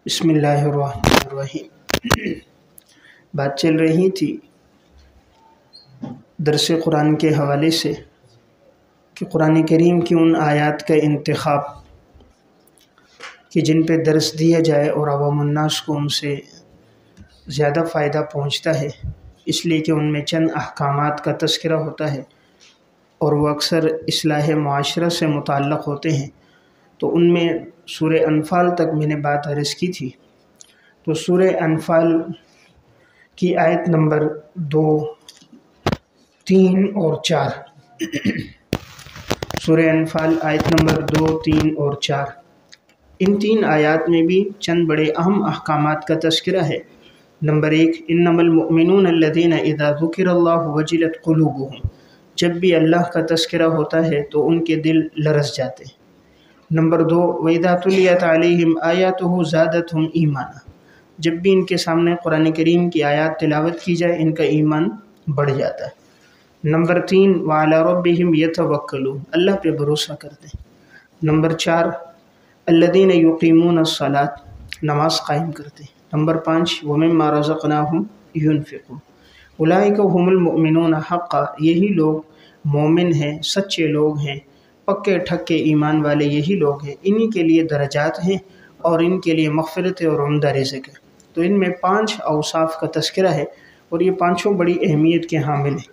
بسم اللہ الرحمن الرحیم۔ بات چل رہی تھی درس قرآن کے حوالے سے کہ قرآن کریم کی ان آیات کا انتخاب کہ جن پہ درس دیا جائے اور عوام الناس کو ان سے زیادہ فائدہ پہنچتا ہے، اس لیے کہ ان میں چند احکامات کا تذکرہ ہوتا ہے اور وہ اکثر اصلاح معاشرہ سے متعلق ہوتے ہیں۔ تو ان میں سورہ انفال تک میں نے بات عرض کی تھی۔ تو سورہ انفال کی آیت نمبر 2، 3 اور 4، سورہ انفال آیت نمبر 2، 3 اور 4، ان تین آیات میں بھی چند بڑے اہم احکامات کا تذکرہ ہے۔ نمبر 1، انما المؤمنون الذین اذا ذکر اللہ وجلت قلوبهم، جب بھی اللہ کا تذکرہ ہوتا ہے تو ان کے دل لرز جاتے ہیں۔ نمبر 2، وَإِذَا تُلِيَتْ عَلَيْهِمْ آيَاتُهُ زَادَتْهُمْ إِيمَانًا، جب بھی ان کے سامنے قرآن کریم کی آیات تلاوت کی جائے ان کا ایمان بڑھ جاتا ہے۔ نمبر 3، وَعَلَى رَبِّهِمْ يَتَوَكَّلُونَ، اللہ پہ بھروسہ کرتے ہیں۔ نمبر 4، الَّذِينَ يُقِيمُونَ الصَّلَاةَ، نماز قائم کرتے ہیں۔ نمبر 5، وَمِمَّا رَزَقْنَاهُمْ يُنْفِقُونَ، أُولَئِكَ هُمُ الْمُؤْمِنُونَ حَقًّا، یہی لوگ مومن ہیں، سچے لوگ ہیں، پکے ٹھکے ایمان والے یہی لوگ ہیں۔ انہی کے لیے درجات ہیں اور ان کے لیے مغفرت اور عمدہ رزق ہے۔ تو ان میں 5 اوصاف کا تذکرہ ہے اور یہ پانچوں بڑی اہمیت کے حامل ہیں۔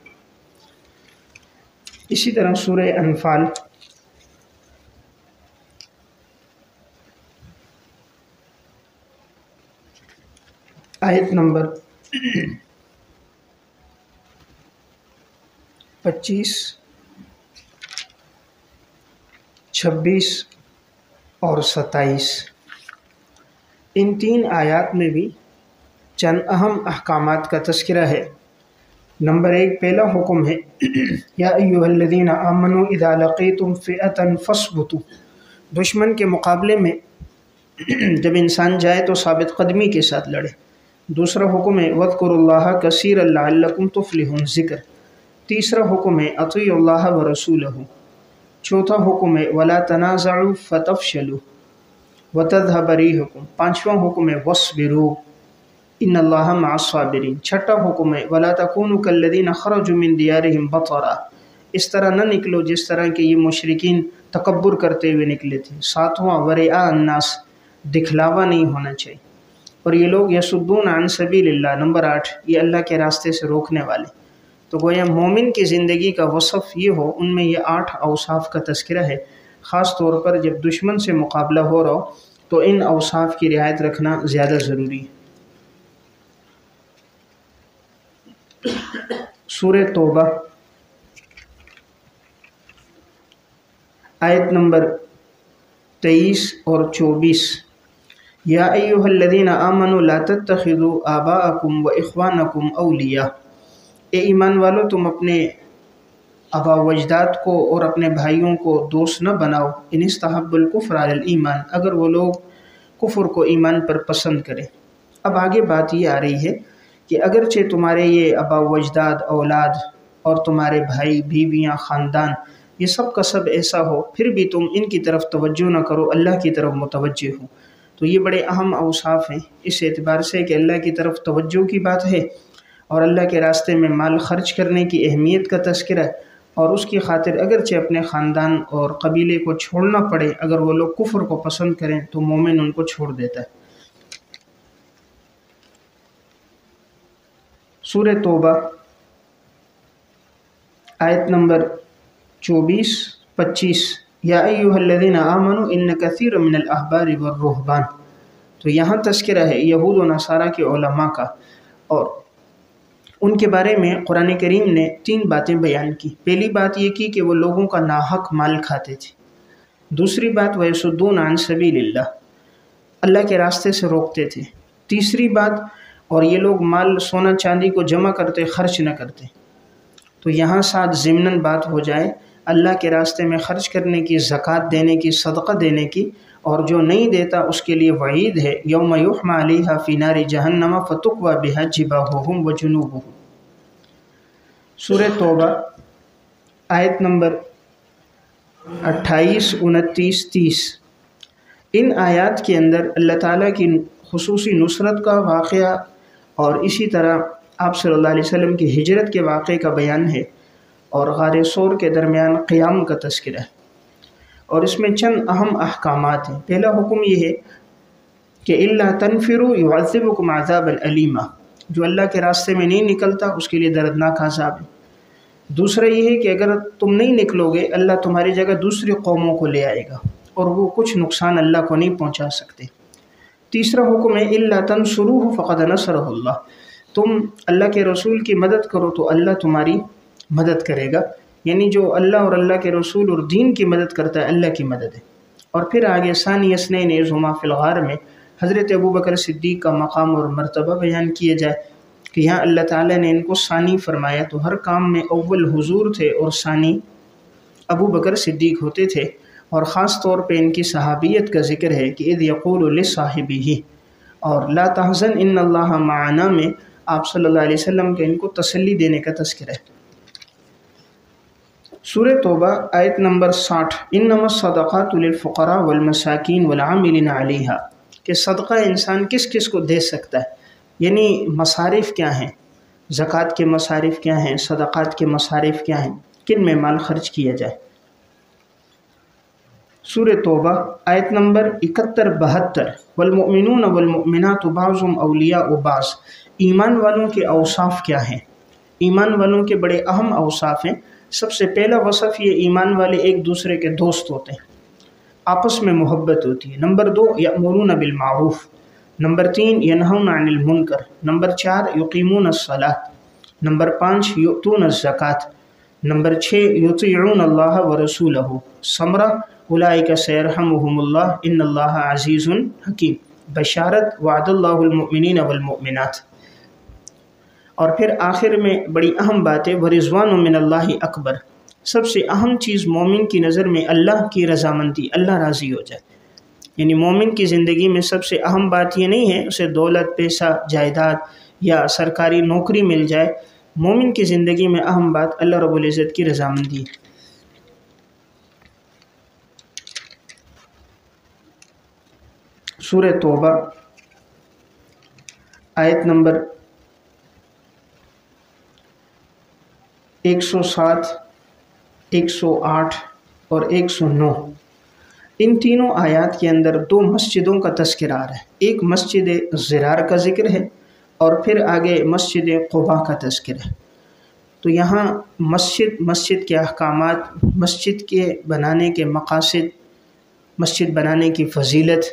اسی طرح سورہ انفال آیت نمبر 25، 26 اور 27، ان تین آیات میں بھی چند اہم احکامات کا تذکرہ ہے۔ نمبر 1، پہلا حکم ہے یا ایھا الذین آمنوا اذا لقیتم فئۃ فاثبتوا، دشمن کے مقابلے میں جب انسان جائے تو ثابت قدمی کے ساتھ لڑے۔ دوسرا حکم ہے واذکروا اللہ کثیرا لعلکم تفلحون، ذکر۔ تیسرا حکم ہے اطیعوا اللہ ورسولہ۔ چوتھا حکم ہے ولا تنازعوا فتفشلوا وتذهب ريحكم۔ پانچواں حکم ہے واصبروا ان اللہ مع الصابرین۔ چھٹا حکم ہے ولا تکونوا كالذین خرجوا من دیارهم بطرا، اس طرح نہ نکلو جس طرح کہ یہ مشرکین تکبر کرتے ہوئے نکلے تھے۔ ساتواں ورئاء الناس، دکھلاوا نہیں ہونا چاہیے۔ اور یہ لوگ یصدون عن سبیل اللہ، نمبر 8، یہ اللہ کے راستے سے روکنے والے۔ تو گویا مومن کی زندگی کا وصف یہ ہو، ان میں یہ 8 اوصاف کا تذکرہ ہے۔ خاص طور پر جب دشمن سے مقابلہ ہو رہا ہو تو ان اوصاف کی رعایت رکھنا زیادہ ضروری ہے۔ سورہ توبہ آیت نمبر 23 اور 24، یا ایھا الذین آمنوا لا تتخذوا آباءکم واخوانکم اولیاء، اے ایمان والو تم اپنے آبا و اجداد کو اور اپنے بھائیوں کو دوست نہ بناؤ، ان استحبوا الکفر علی الایمان، اگر وہ لوگ کفر کو ایمان پر پسند کریں۔ اب آگے بات یہ آ رہی ہے کہ اگرچہ تمہارے یہ آبا و اجداد، اولاد اور تمہارے بھائی، بیویاں، خاندان، یہ سب کا سب ایسا ہو، پھر بھی تم ان کی طرف توجہ نہ کرو، اللہ کی طرف متوجہ ہو۔ تو یہ بڑے اہم اوصاف ہیں اس اعتبار سے کہ اللہ کی طرف توجہ کی بات ہے اور اللہ کے راستے میں مال خرچ کرنے کی اہمیت کا تذکرہ ہے، اور اس کی خاطر اگرچہ اپنے خاندان اور قبیلے کو چھوڑنا پڑے، اگر وہ لوگ کفر کو پسند کریں تو مومن ان کو چھوڑ دیتا ہے۔ سورہ توبہ آیت نمبر 24، 25، یا ایھا الذین آمنوا ان کثیرا من الاحبار والرہبان، تو یہاں تذکرہ ہے یہود و نصارہ کے علماء کا، اور ان کے بارے میں قرآن کریم نے 3 باتیں بیان کی۔ پہلی بات یہ کی کہ وہ لوگوں کا ناحق مال کھاتے تھے۔ دوسری بات وَيَصُدُّونَ عَن سَبِيلِ اللَّهِ، اللہ کے راستے سے روکتے تھے۔ تیسری بات، اور یہ لوگ مال سونا چاندی کو جمع کرتے، خرچ نہ کرتے۔ تو یہاں ساتھ ضمناً بات ہو جائے اللہ کے راستے میں خرچ کرنے کی، زکوٰۃ دینے کی، صدقہ دینے کی، اور جو نہیں دیتا اس کے لیے وعید ہے یوم یحمى علیہا فی نار جہنم فتکوی بہا جباہہم وجنوبہم۔ سورہ توبہ آیت نمبر 28، 29، 30، ان آیات کے اندر اللہ تعالیٰ کی خصوصی نصرت کا واقعہ اور اسی طرح آپ صلی اللہ علیہ وسلم کی ہجرت کے واقعے کا بیان ہے، اور غار ثور کے درمیان قیام کا تذکرہ ہے، اور اس میں چند اہم احکامات ہیں۔ پہلا حکم یہ ہے کہ الا تنفروا يعذبكم عذابا الیما، جو اللہ کے راستے میں نہیں نکلتا اس کے لیے دردناک عذاب ہے۔ دوسرا یہ ہے کہ اگر تم نہیں نکلو گے اللہ تمہاری جگہ دوسری قوموں کو لے آئے گا اور وہ کچھ نقصان اللہ کو نہیں پہنچا سکتے۔ تیسرا حکم ہے الا تنصروه فقد نصره اللہ، تم اللہ کے رسول کی مدد کرو تو اللہ تمہاری مدد کرے گا، یعنی جو اللہ اور اللہ کے رسول اور دین کی مدد کرتا ہے اللہ کی مدد ہے۔ اور پھر آگے ثانی اثنین اذ ہما فی الغار میں حضرت ابوبکر صدیق کا مقام اور مرتبہ بیان کیا جائے کہ یہاں اللہ تعالیٰ نے ان کو ثانی فرمایا، تو ہر کام میں اول حضور تھے اور ثانی ابوبکر صدیق ہوتے تھے، اور خاص طور پہ ان کی صحابیت کا ذکر ہے کہ اذ یقول لصاحبہ، اور لا تحزن ان اللہ معنا میں آپ صلی اللہ علیہ وسلم کے ان کو تسلی دینے کا تذکرہ ہے۔ سورہ توبہ آیت نمبر 60، انما الصدقات للفقراء والمساکین والعاملین علیہا، کہ صدقہ انسان کس کس کو دے سکتا ہے، یعنی مصارف کیا ہیں، زکوٰۃ کے مصارف کیا ہیں، صدقات کے مصارف کیا ہیں، کن میں مال خرچ کیا جائے۔ سورہ توبہ آیت نمبر 71-72، والمؤمنون والمؤمنات بعضهم اولیاء بعض، ایمان والوں کے اوصاف کیا ہیں؟ ایمان والوں کے بڑے اہم اوصاف ہیں۔ سب سے پہلا وصف یہ ایمان والے ایک دوسرے کے دوست ہوتے ہیں، آپس میں محبت ہوتی ہے۔ نمبر 2 یأمرون بالمعروف، نمبر 3 ینہون عن المنکر، نمبر 4 یقیمون الصلاۃ، نمبر 5 یؤتون الزکوٰۃ، نمبر 6 یطیعون اللہ ورسولہ، ثمرہ اولئک سیرحمہم اللہ ان اللہ عزیز حکیم، بشارت وعد اللہ المؤمنین والمؤمنات۔ اور پھر آخر میں بڑی اہم بات ہے ورضوان من اللہ اکبر، سب سے اہم چیز مومن کی نظر میں اللہ کی رضامندی، اللہ راضی ہو جائے، یعنی مومن کی زندگی میں سب سے اہم بات یہ نہیں ہے اسے دولت، پیسہ، جائیداد یا سرکاری نوکری مل جائے، مومن کی زندگی میں اہم بات اللہ رب العزت کی رضامندی ہے۔ سورہ توبہ آیت نمبر 107، 108 اور 109، ان تینوں آیات کے اندر 2 مسجدوں کا تذکرہ آ رہا ہے، ایک مسجد ضرار کا ذکر ہے اور پھر آگے مسجد قباء کا تذکرہ ہے۔ تو یہاں مسجد کے احکامات، مسجد کے بنانے کے مقاصد، مسجد بنانے کی فضیلت،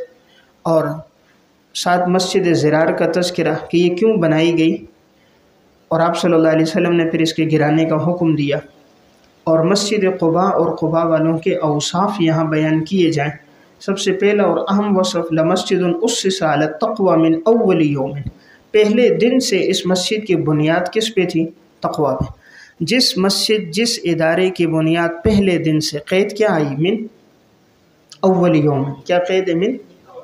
اور ساتھ مسجد ضرار کا تذکرہ کہ یہ کیوں بنائی گئی، اور آپ صلی اللہ علیہ وسلم نے پھر اس کے گرانے کا حکم دیا، اور مسجد قباء اور قباء والوں کے اوصاف یہاں بیان کیے جائیں۔ سب سے پہلا اور اہم وصف لمسجد اسس علی التقوی من اول یوم، پہلے دن سے اس مسجد کی بنیاد کس پہ تھی؟ تقوی پہ۔ جس مسجد، جس ادارے کی بنیاد پہلے دن سے، قید کیا آئی؟ من اول یوم، کیا قید ہے؟ من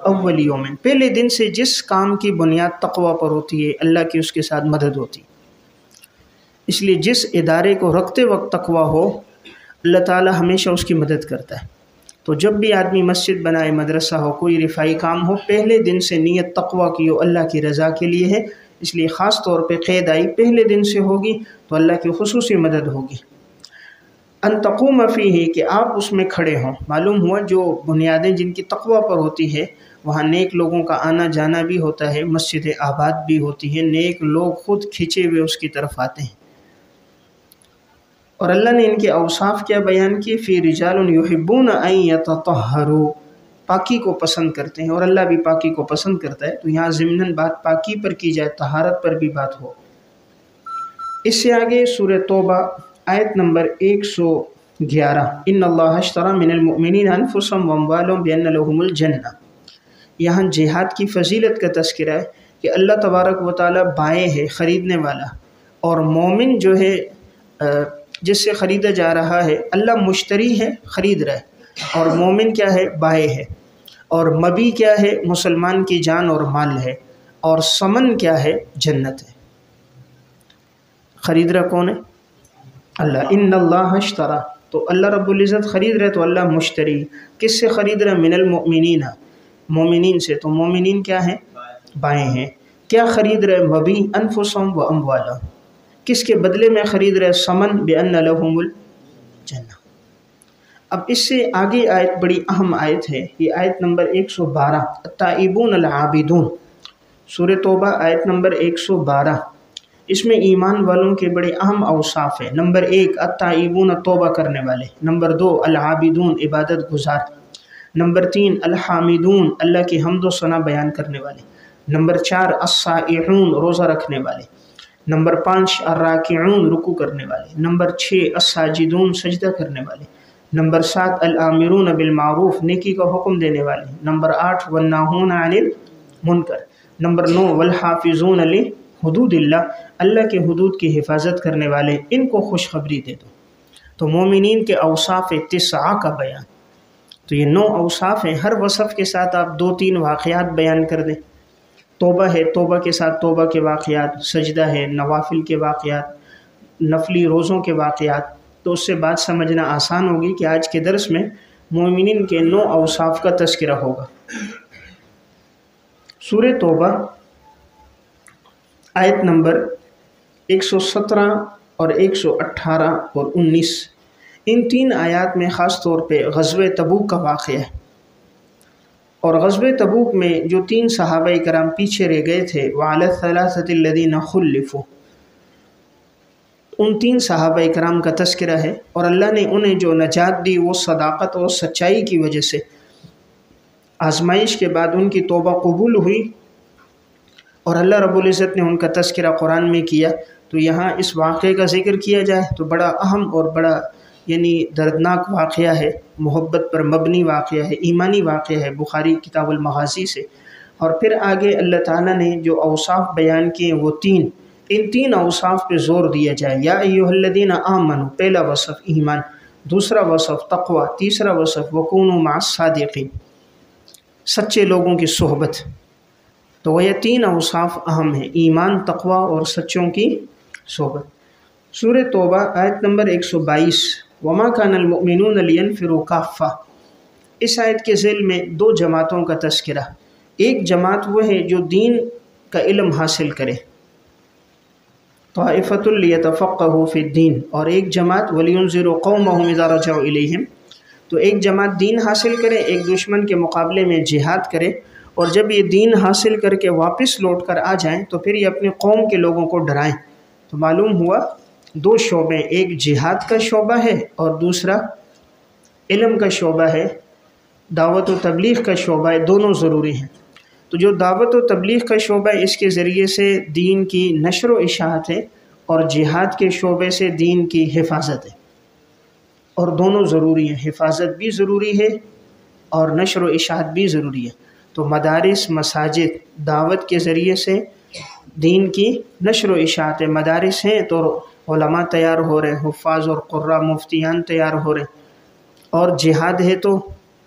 اول یوم، پہلے دن سے جس کام کی بنیاد تقوی پر ہوتی ہے اللہ کی اس کے ساتھ مدد ہوتی ہے۔ اس لیے جس ادارے کو رکھتے وقت تقوی ہو اللہ تعالی ہمیشہ اس کی مدد کرتا ہے۔ تو جب بھی آدمی مسجد بنائے، مدرسہ ہو، کوئی رفائی کام ہو، پہلے دن سے نیت تقوی کی ہو، اللہ کی رضا کے لیے ہے، اس لیے خاص طور پہ قید آئی پہلے دن سے ہوگی تو اللہ کی خصوصی مدد ہوگی۔ ان تقوم فیہ، کہ آپ اس میں کھڑے ہوں، معلوم ہوا جو بنیادیں جن کی تقوی پر ہوتی ہے وہاں نیک لوگوں کا آنا جانا بھی ہوتا ہے، مسجد آباد بھی ہوتی ہے، نیک لوگ خود کھنچے ہوئے اس کی طرف آتے ہیں۔ اور اللہ نے ان کے اوصاف کیا بیان کیے؟ فی رجال یحبون ان یتطہروا، پاکی کو پسند کرتے ہیں، اور اللہ بھی پاکی کو پسند کرتا ہے، تو یہاں ضمناً بات پاکی پر کی جائے، طہارت پر بھی بات ہو۔ اس سے آگے سورہ توبہ آیت نمبر 111، ان اللہ اشتری من المؤمنین انفسهم واموالهم بان لهم الجنہ، یہاں جہاد کی فضیلت کا تذکرہ ہے کہ اللہ تبارک و تعالی بائع ہے، خریدنے والا، اور مومن جو ہے جس سے خریدا جا رہا ہے، اللہ مشتری ہے، خرید رہا ہے، اور مومن کیا ہے؟ بائع ہے، اور مبی کیا ہے؟ مسلمان کی جان اور مال ہے، اور ثمن کیا ہے؟ جنت ہے۔ خرید رہا کون ہے؟ اللہ۔ ان اللہ اشتری، تو اللہ رب العزت خرید رہے، تو اللہ مشتری، کس سے خرید رہا؟ من المؤمنین، مومنین سے، تو مومنین کیا ہیں؟ بائیں ہیں، کیا خرید رہے؟ مبی انفسہم و اموالہم، کس کے بدلے میں خرید رہے؟ ثمن بان لہم الجنہ۔ اب اس سے آگے آیت بڑی اہم آیت ہے، یہ آیت نمبر 112 التائبون العابدون، سورہ توبہ آیت نمبر 112۔ اس میں ایمان والوں کے بڑے اہم اوصاف ہیں۔ نمبر 1 التائبون، توبہ کرنے والے۔ نمبر 2 العابدون، عبادت گزار۔ نمبر 3 الحامدون، اللہ کی حمد و ثنا بیان کرنے والے۔ نمبر 4 الصائحون، روزہ رکھنے والے۔ نمبر 5 الراکعون، رکوع کرنے والے۔ نمبر 6 الساجدون، سجدہ کرنے والے۔ نمبر 7 الامرون بالمعروف، نیکی کا حکم دینے والے۔ نمبر 8 والناہون عن المنکر۔ نمبر 9 والحافظون لحدود اللہ، اللہ کے حدود کی حفاظت کرنے والے، ان کو خوشخبری دے دو۔ تو مومنین کے اوصاف 9 کا بیان، تو یہ 9 اوصاف ہیں۔ ہر وصف کے ساتھ آپ 2-3 واقعات بیان کر دیں۔ توبہ ہے، توبہ کے ساتھ توبہ کے واقعات، سجدہ ہے، نوافل کے واقعات، نفلی روزوں کے واقعات، تو اس سے بات سمجھنا آسان ہوگی کہ آج کے درس میں مومنین کے 9 اوصاف کا تذکرہ ہوگا۔ سورہ توبہ آیت نمبر 117 اور 118 اور 19، ان 3 آیات میں خاص طور پہ غزوہ تبوک کا واقعہ ہے۔ اور غزوہ تبوک میں جو 3 صحابہ کرام پیچھے رہ گئے تھے، وَعَلَى الثَّلَاثَةِ الَّذِينَ خُلِّفُوا، ان 3 صحابہ کرام کا تذکرہ ہے۔ اور اللہ نے انہیں جو نجات دی وہ صداقت اور سچائی کی وجہ سے، آزمائش کے بعد ان کی توبہ قبول ہوئی، اور اللہ رب العزت نے ان کا تذکرہ قرآن میں کیا۔ تو یہاں اس واقعے کا ذکر کیا جائے تو بڑا اہم اور بڑا دردناک واقعہ ہے، محبت پر مبنی واقعہ ہے، ایمانی واقعہ ہے، بخاری کتاب المغازی سے۔ اور پھر آگے اللہ تعالیٰ نے جو اوصاف بیان کیے وہ 3، ان 3 اوصاف پہ زور دیا جائے۔ یا ایھا الذین آمنوا، پہلا وصف ایمان، دوسرا وصف تقوی، تیسرا وصف وکونوا مع الصادقین، سچے لوگوں کی صحبت۔ تو وہ یہ 3 اوصاف اہم ہیں، ایمان، تقوی اور سچوں کی صحبت۔ سورہ توبہ آیت نمبر 122 وما کان المؤمنون لینفروا کافہ، اس آیت کے ذیل میں 2 جماعتوں کا تذکرہ۔ ایک جماعت وہ ہے جو دین کا علم حاصل کرے، طائفۃ لیتفقہوا فی الدین، اور ایک جماعت ولینذروا قومہم اذا رجعوا الیہم، تو ایک جماعت دین حاصل کرے، ایک دشمن کے مقابلے میں جہاد کرے، اور جب یہ دین حاصل کر کے واپس لوٹ کر آ جائیں تو پھر یہ اپنے قوم کے لوگوں کو ڈرائیں۔ تو معلوم ہوا 2 شعبے، ایک جہاد کا شعبہ ہے اور دوسرا علم کا شعبہ ہے، دعوت و تبلیغ کا شعبہ ہے، دونوں ضروری ہیں۔ تو جو دعوت و تبلیغ کا شعبہ ہے اس کے ذریعے سے دین کی نشر و اشاعت ہے، اور جہاد کے شعبے سے دین کی حفاظت ہے، اور دونوں ضروری ہیں، حفاظت بھی ضروری ہے اور نشر و اشاعت بھی ضروری ہے۔ تو مدارس، مساجد، دعوت کے ذریعے سے دین کی نشر و اشاعت ہے۔ مدارس ہیں تو علماء تیار ہو رہے، حفاظ اور قراء مفتیان تیار ہو رہے، اور جہاد ہے تو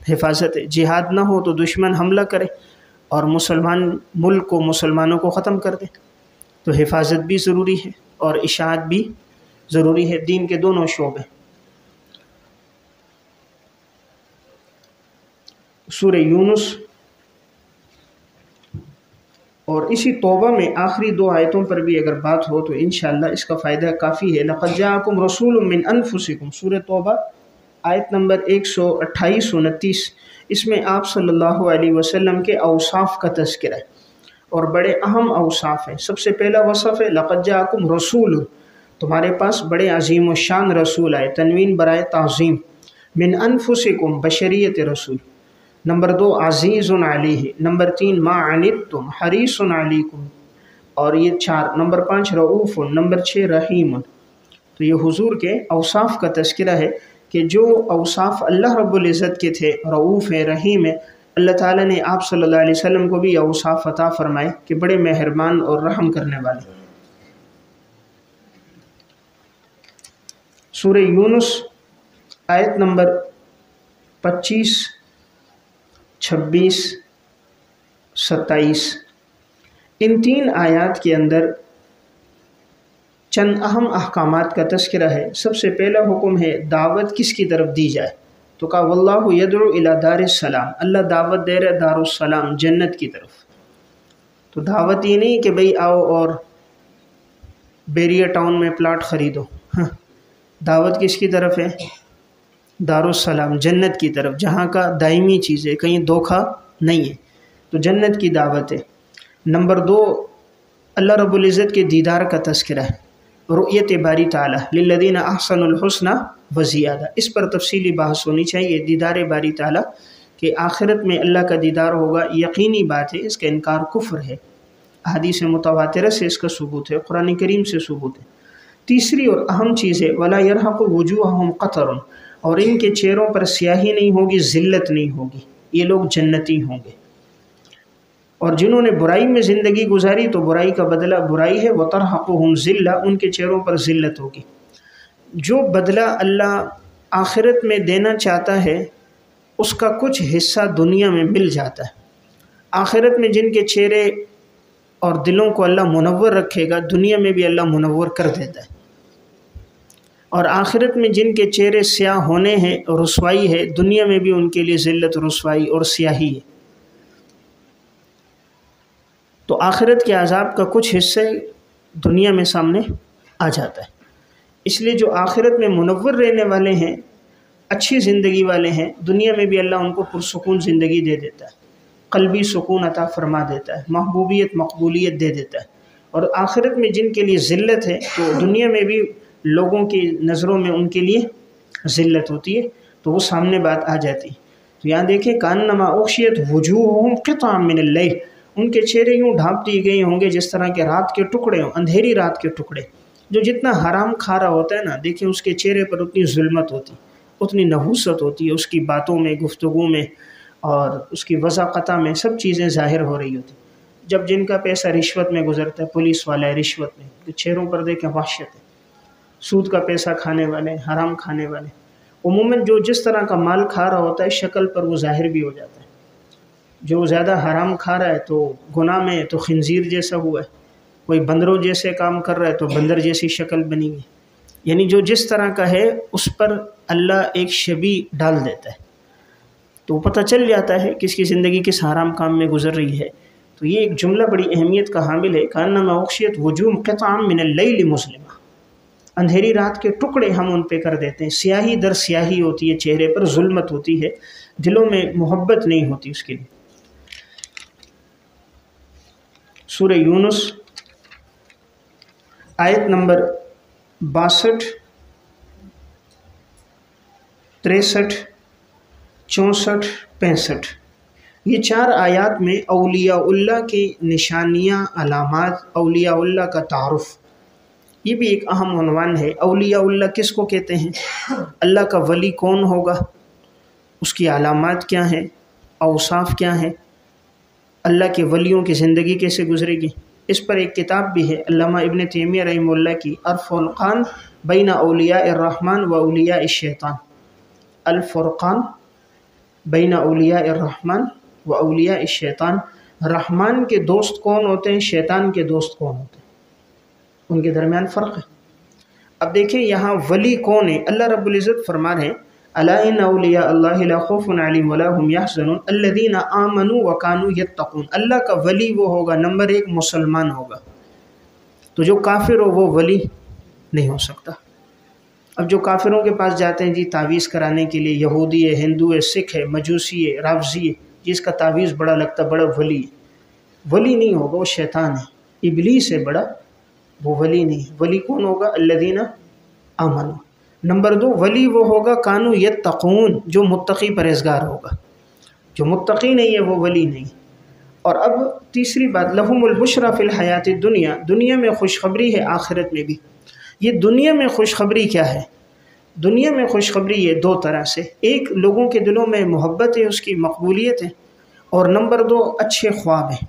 حفاظت ہے۔ جہاد نہ ہو تو دشمن حملہ کرے اور مسلمان ملک کو، مسلمانوں کو ختم کر دے، تو حفاظت بھی ضروری ہے اور اشاعت بھی ضروری ہے، دین کے دونوں شعبے۔ سورہ یونس اور اسی توبہ میں آخری 2 آیتوں پر بھی اگر بات ہو تو انشاءاللہ اس کا فائدہ کافی ہے۔ لقد جاءکم رسول من انفسکم، سورہ توبہ آیت نمبر 128 29، اس میں آپ صلی اللہ علیہ وسلم کے اوصاف کا تذکرہ ہے، اور بڑے اہم اوصاف ہیں۔ سب سے پہلا وصف ہے لقد جاءکم رسول، تمہارے پاس بڑے عظیم و شان رسول آئے، تنوین برائے تعظیم، من انفسکم، بشریت رسول۔ نمبر 2 عزیز علیہ، نمبر 3 ما عنتم حریص علیکم، اور یہ 4، نمبر 5 رؤوف، نمبر 6 رحیم۔ تو یہ حضور کے اوصاف کا تذکرہ ہے کہ جو اوصاف اللہ رب العزت کے تھے، رؤوف ہے، رحیم ہے، اللہ تعالیٰ نے آپ صلی اللہ علیہ وسلم کو بھی اوصاف عطا فرمائے کہ بڑے مہربان اور رحم کرنے والے۔ سورہ یونس آیت نمبر 25، 26، 27، ان 3 آیات کے اندر چند اہم احکامات کا تذکرہ ہے۔ سب سے پہلا حکم ہے دعوت کس کی طرف دی جائے، تو کہا واللہ یدعو الی دار السلام، اللہ دعوت دے رہے دار السلام، جنت کی طرف۔ تو دعوت یہ نہیں کہ بھئی آؤ اور بیریا ٹاؤن میں پلاٹ خریدو، ہاں دعوت کس کی طرف ہے؟ دارالسلام، جنت کی طرف، جہاں کا دائمی چیز ہے، کہیں دھوکہ نہیں ہے، تو جنت کی دعوت ہے۔ نمبر 2، اللہ رب العزت کے دیدار کا تذکرہ ہے، رؤیت باری تعالیٰ للذین احسنوا الحسنی وزیادہ، اس پر تفصیلی بحث ہونی چاہیے۔ دیدار باری تعالیٰ کہ آخرت میں اللہ کا دیدار ہوگا، یقینی بات ہے، اس کا انکار کفر ہے، احادیث متواترہ سے اس کا ثبوت ہے، قرآن کریم سے ثبوت ہے۔ تیسری اور اہم چیز ہے ولا یرحق وجوہہم قطر، اور ان کے چہروں پر سیاہی نہیں ہوگی، ذلت نہیں ہوگی، یہ لوگ جنتی ہوں گے۔ اور جنہوں نے برائی میں زندگی گزاری تو برائی کا بدلہ برائی ہے، وترحقہم ذلہ، ان کے چہروں پر ذلت ہوگی۔ جو بدلہ اللہ آخرت میں دینا چاہتا ہے اس کا کچھ حصہ دنیا میں مل جاتا ہے۔ آخرت میں جن کے چہرے اور دلوں کو اللہ منور رکھے گا، دنیا میں بھی اللہ منور کر دیتا ہے۔ اور آخرت میں جن کے چہرے سیاہ ہونے ہیں، رسوائی ہے، دنیا میں بھی ان کے لیے ذلت، رسوائی اور سیاہی ہے۔ تو آخرت کے عذاب کا کچھ حصہ دنیا میں سامنے آ جاتا ہے۔ اس لیے جو آخرت میں منور رہنے والے ہیں، اچھی زندگی والے ہیں، دنیا میں بھی اللہ ان کو پرسکون زندگی دے دیتا ہے، قلبی سکون عطا فرما دیتا ہے، محبوبیت مقبولیت دے دیتا ہے۔ اور آخرت میں جن کے لیے ذلت ہے تو دنیا میں بھی لوگوں کی نظروں میں ان کے لیے ذلت ہوتی ہے، تو وہ سامنے بات آ جاتی ہے۔ تو یہاں دیکھیں کانما اغشیت وجوہہم قطعا من اللیل، ان کے چہرے یوں ڈھانپ دیے گئے ہوں گے جس طرح کے رات کے ٹکڑے ہوں، اندھیری رات کے ٹکڑے۔ جو جتنا حرام کھا رہا ہوتا ہے نا، دیکھیں اس کے چہرے پر اتنی ظلمت ہوتی، اتنی نحوست ہوتی ہے، اس کی باتوں میں، گفتگو میں اور اس کی وضاقتہ میں سب چیزیں ظاہر ہو رہی ہوتی۔ جب جن کا پیسہ رشوت میں گزرتا ہے، پولیس والا ہے رشوت میں، تو چہروں پر دیکھیں وحشت ہے۔ سود کا پیسہ کھانے والے، حرام کھانے والے، عموماً جو جس طرح کا مال کھا رہا ہوتا ہے شکل پر وہ ظاہر بھی ہو جاتا ہے۔ جو زیادہ حرام کھا رہا ہے تو گناہ میں تو خنزیر جیسا ہوا ہے، کوئی بندروں جیسے کام کر رہا ہے تو بندر جیسی شکل بنی ہے۔ یعنی جو جس طرح کا ہے اس پر اللہ ایک شبیہ ڈال دیتا ہے، تو پتہ چل جاتا ہے کس کی زندگی کس حرام کام میں گزر رہی ہے۔ تو یہ ایک جملہ بڑی اہمیت کا حامل ہے، کانما اغشیت وجوہہم قطعا من اللیل مظلمہ، اندھیری رات کے ٹکڑے ہم ان پہ کر دیتے ہیں، سیاہی در سیاہی ہوتی ہے، چہرے پر ظلمت ہوتی ہے، دلوں میں محبت نہیں ہوتی اس کے لیے۔ سورہ یونس آیت نمبر 62، 63، 64، 65، یہ 4 آیات میں اولیاء اللہ کی نشانیاں، علامات، اولیاء اللہ کا تعارف، یہ بھی ایک اہم عنوان ہے۔ اولیاء اللہ کس کو کہتے ہیں؟ اللہ کا ولی کون ہوگا، اس کی علامات کیا ہیں، اوصاف کیا ہیں، اللہ کے ولیوں کی زندگی کیسے گزرے گی۔ اس پر ایک کتاب بھی ہے علامہ ابن تیمیہ رحمہ اللہ کی، الفرقان بین اولیاء الرحمن و اولیاء الشیطان، الفرقان بین اولیاء الرحمن و اولیاء الشیطان، رحمان کے دوست کون ہوتے ہیں، شیطان کے دوست کون ہوتے ہیں، ان کے درمیان فرق ہے۔ اب دیکھیں یہاں ولی کون ہے، اللہ رب العزت فرما رہے ہیں الا ان اولیاء اللہ لا خوف علیہم ولا هم یحزنون الذین آمنوا وکانوا یتقون، اللہ کا ولی وہ ہوگا، نمبر 1 مسلمان ہوگا، تو جو کافر ہو وہ ولی نہیں ہو سکتا۔ اب جو کافروں کے پاس جاتے ہیں جی تعویذ کرانے کے لیے، یہودی ہے، ہندو ہے، سکھ ہے، مجوسی ہے، رافضی ہے، جس کا تعویذ بڑا لگتا بڑا ولی ہے، ولی نہیں ہوگا، وہ شیطان ہے، ابلیس ہے بڑا، وہ ولی نہیں ہے۔ ولی کون ہوگا؟ الذین آمنوا۔ نمبر 2 ولی وہ ہوگا کانوا یتقون، جو متقی پرہیزگار ہوگا، جو متقی نہیں ہے وہ ولی نہیں۔ اور اب تیسری بات، لہم البشریٰ فی الحیات الدنیا، دنیا میں خوشخبری ہے، آخرت میں بھی۔ یہ دنیا میں خوشخبری کیا ہے؟ دنیا میں خوشخبری یہ 2 طرح سے، ایک لوگوں کے دلوں میں محبت ہے، اس کی مقبولیت ہے، اور نمبر 2 اچھے خواب ہیں۔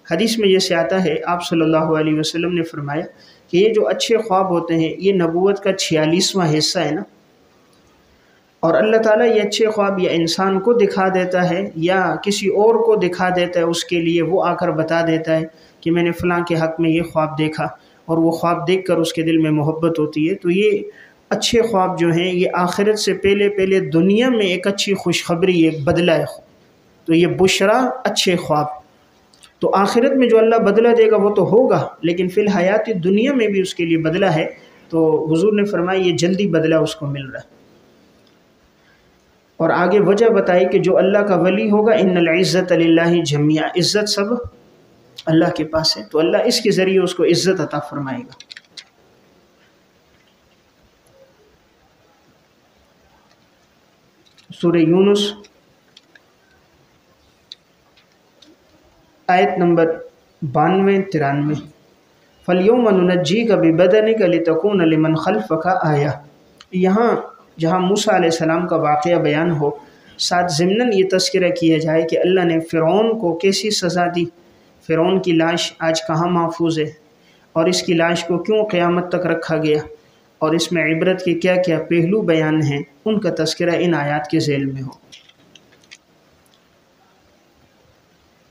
حدیث میں جیسے آتا ہے آپ صلی اللہ علیہ وسلم نے فرمایا کہ یہ جو اچھے خواب ہوتے ہیں یہ نبوت کا 46واں حصہ ہے نا، اور اللہ تعالیٰ یہ اچھے خواب یا انسان کو دکھا دیتا ہے یا کسی اور کو دکھا دیتا ہے، اس کے لیے وہ آ کر بتا دیتا ہے کہ میں نے فلاں کے حق میں یہ خواب دیکھا، اور وہ خواب دیکھ کر اس کے دل میں محبت ہوتی ہے۔ تو یہ اچھے خواب جو ہیں یہ آخرت سے پہلے دنیا میں ایک اچھی خوشخبری، ایک بدلہ ہے، تو یہ بشرا اچھے خواب۔ تو آخرت میں جو اللہ بدلہ دے گا وہ تو ہوگا، لیکن فی الحیات دنیا میں بھی اس کے لیے بدلہ ہے۔ تو حضور نے فرمایا یہ جلدی بدلہ اس کو مل رہا ہے۔ اور آگے وجہ بتائی کہ جو اللہ کا ولی ہوگا ان العزت للہ جمیعا، عزت سب اللہ کے پاس ہے، تو اللہ اس کے ذریعے اس کو عزت عطا فرمائے گا۔ سورہ یونس آیت نمبر 92-93، فَالْيَوْمَ نُنَجِّيكَ بِبَدَنِكَ لِتَكُونَ لِمَنْ خَلْفَكَ آیَةً۔ یہاں جہاں موسیٰ علیہ السلام کا واقعہ بیان ہو، ساتھ ضمناً یہ تذکرہ کیا جائے کہ اللہ نے فرعون کو کیسی سزا دی، فرعون کی لاش آج کہاں محفوظ ہے، اور اس کی لاش کو کیوں قیامت تک رکھا گیا، اور اس میں عبرت کے کیا کیا پہلو بیان ہیں، ان کا تذکرہ ان آیات کے ذیل میں ہو۔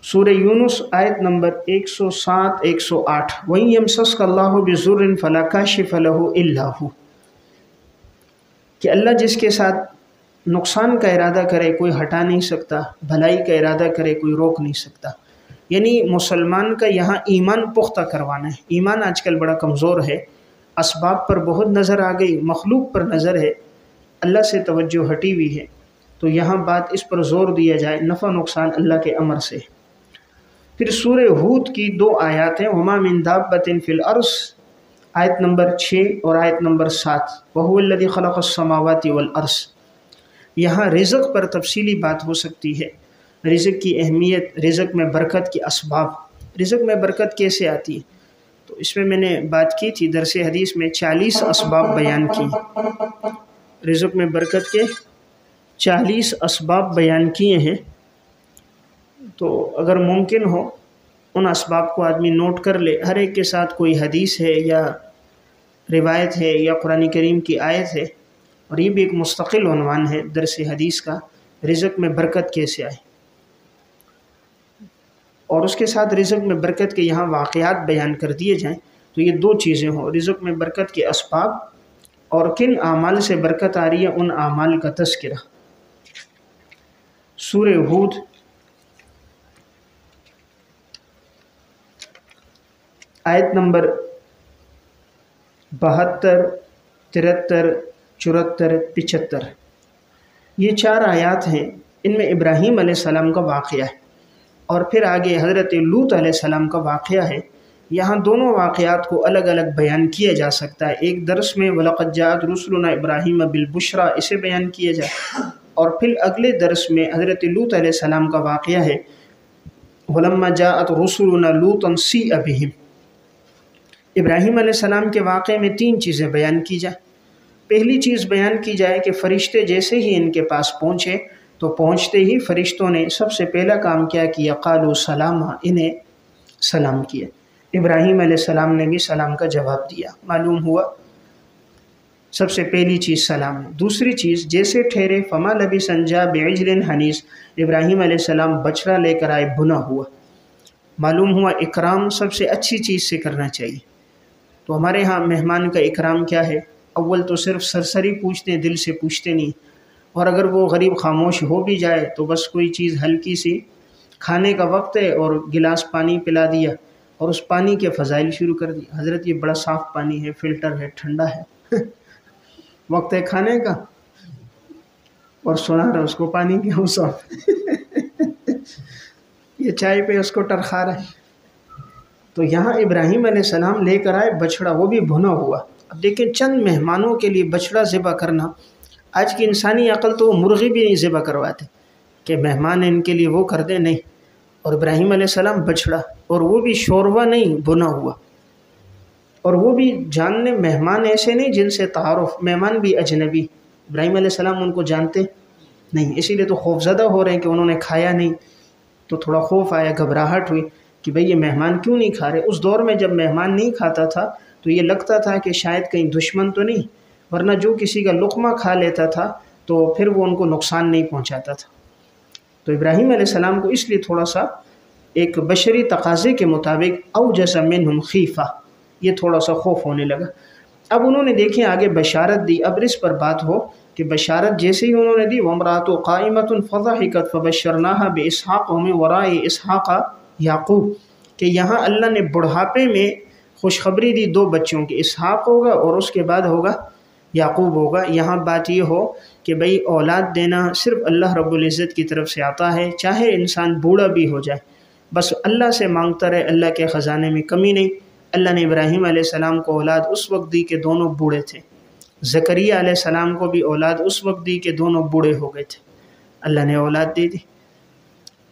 سورہ یونس آیت نمبر 107-108، وَإِن يَمْسَسْكَ اللَّهُ بِضُرٍّ فَلَا كَاشِفَ لَهُ إِلَّا هُوَ، کہ اللہ جس کے ساتھ نقصان کا ارادہ کرے کوئی ہٹا نہیں سکتا، بھلائی کا ارادہ کرے کوئی روک نہیں سکتا۔ یعنی مسلمان کا یہاں ایمان پختہ کروانا ہے۔ ایمان آج کل بڑا کمزور ہے، اسباب پر بہت نظر آ گئی، مخلوق پر نظر ہے، اللہ سے توجہ ہٹی ہوئی ہے، تو یہاں بات اس پر زور دیا جائے نفع نقصان اللہ کے امر سے۔ پھر سورہ ہود کی 2 آیات ہیں، وَمَا مِن دَابَّةٍ فِي الْأَرْضِ، آیت نمبر 6 اور آیت نمبر 7، وَهُوَ الَّذِي خَلَقَ السَّمَاوَاتِ وَالْأَرْضَ۔ یہاں رزق پر تفصیلی بات ہو سکتی ہے، رزق کی اہمیت، رزق میں برکت کے اسباب، رزق میں برکت کیسے آتی ہے، تو اس میں میں نے بات کی تھی درس حدیث میں 40 اسباب بیان کی، رزق میں برکت کے 40 اسباب بیان کیے ہیں۔ تو اگر ممکن ہو ان اسباب کو آدمی نوٹ کر لے، ہر ایک کے ساتھ کوئی حدیث ہے یا روایت ہے یا قرآن کریم کی آیت ہے، اور یہ بھی ایک مستقل عنوان ہے درس حدیث کا، رزق میں برکت کیسے آئے، اور اس کے ساتھ رزق میں برکت کے یہاں واقعات بیان کر دیے جائیں، تو یہ 2 چیزیں ہوں، رزق میں برکت کے اسباب اور کن اعمال سے برکت آ رہی ہے ان اعمال کا تذکرہ۔ سورہ ہود آیت نمبر 72، 73، 74، 75، یہ 4 آیات ہیں، ان میں ابراہیم علیہ السلام کا واقعہ ہے، اور پھر آگے حضرت لوط علیہ السلام کا واقعہ ہے۔ یہاں دونوں واقعات کو الگ الگ بیان کیا جا سکتا ہے، ایک درس میں وَلَقَدْ جَاءَتْ رُسُلُنَا إِبْرَاهِيمَ بِالْبُشْرَىٰ اسے بیان کیا جائے، اور پھر اگلے درس میں حضرت لوط علیہ السلام کا واقعہ ہے، وَلَمَّا جَاءَتْ رُسُلُنَا لُوطًا سِیءَ بِهِمْ۔ ابراہیم علیہ السلام کے واقعے میں 3 چیزیں بیان کی جائیں۔ پہلی چیز بیان کی جائے کہ فرشتے جیسے ہی ان کے پاس پہنچے تو پہنچتے ہی فرشتوں نے سب سے پہلا کام کیا کیا، قالوا سلاما، انہیں سلام کیا۔ ابراہیم علیہ السلام نے بھی سلام کا جواب دیا، معلوم ہوا سب سے پہلی چیز سلام ہے۔ دوسری چیز جیسے ٹھہرے، فما لبث ان جاء بعجل حنیذ، ابراہیم علیہ السلام بچڑا لے کر آئے بھنا ہوا، معلوم ہوا اکرام سب سے اچھی چیز سے کرنا چاہیے۔ تو ہمارے ہاں مہمان کا اکرام کیا ہے، اول تو صرف سرسری پوچھتے ہیں، دل سے پوچھتے نہیں، اور اگر وہ غریب خاموش ہو بھی جائے تو بس کوئی چیز ہلکی سی، کھانے کا وقت ہے اور گلاس پانی پلا دیا اور اس پانی کے فضائل شروع کر دی، حضرت یہ بڑا صاف پانی ہے، فلٹر ہے، ٹھنڈا ہے، وقت ہے کھانے کا، اور سنا رہا اس کو پانی کی صاف یہ چائے پہ اس کو ٹرخا رہا ہے۔ تو یہاں ابراہیم علیہ السلام لے کر آئے بچڑا، وہ بھی بھنا ہوا۔ اب دیکھیں چند مہمانوں کے لیے بچڑا ذبح کرنا، آج کی انسانی عقل تو وہ مرغی بھی نہیں ذبح کرواتے کہ مہمان ان کے لیے وہ کر دیں، نہیں، اور ابراہیم علیہ السلام بچڑا، اور وہ بھی شوروا نہیں، بھنا ہوا، اور وہ بھی جاننے مہمان ایسے نہیں جن سے تعارف، مہمان بھی اجنبی، ابراہیم علیہ السلام ان کو جانتے نہیں، اسی لیے تو خوفزدہ ہو رہے ہیں کہ انہوں نے کھایا نہیں، تو تھوڑا خوف آیا، گھبراہٹ ہوئی کہ بھئی یہ مہمان کیوں نہیں کھا رہے۔ اس دور میں جب مہمان نہیں کھاتا تھا تو یہ لگتا تھا کہ شاید کہیں دشمن تو نہیں، ورنہ جو کسی کا لقمہ کھا لیتا تھا تو پھر وہ ان کو نقصان نہیں پہنچاتا تھا۔ تو ابراہیم علیہ السلام کو اس لیے تھوڑا سا ایک بشری تقاضے کے مطابق اوجس منہم خیفہ، یہ تھوڑا سا خوف ہونے لگا۔ اب انہوں نے دیکھیں آگے بشارت دی، اب اس پر بات ہو کہ بشارت جیسے ہی انہوں نے دی، وامرأۃ قائمۃ فضحکت فبشرناها باسحاق ومن وراء اسحاق یعقوب کہ یہاں اللہ نے بڑھاپے میں خوشخبری دی 2 بچوں کی، اسحاق ہوگا اور اس کے بعد ہوگا یعقوب ہوگا۔ یہاں بات یہ ہو کہ بھئی اولاد دینا صرف اللہ رب العزت کی طرف سے آتا ہے، چاہے انسان بوڑھا بھی ہو جائے، بس اللہ سے مانگتا رہے، اللہ کے خزانے میں کمی نہیں۔ اللہ نے ابراہیم علیہ السلام کو اولاد اس وقت دی کہ دونوں بوڑھے تھے، زکریہ علیہ السلام کو بھی اولاد اس وقت دی کہ دونوں بوڑھے ہو گئے تھے، اللہ نے اولاد دے دی۔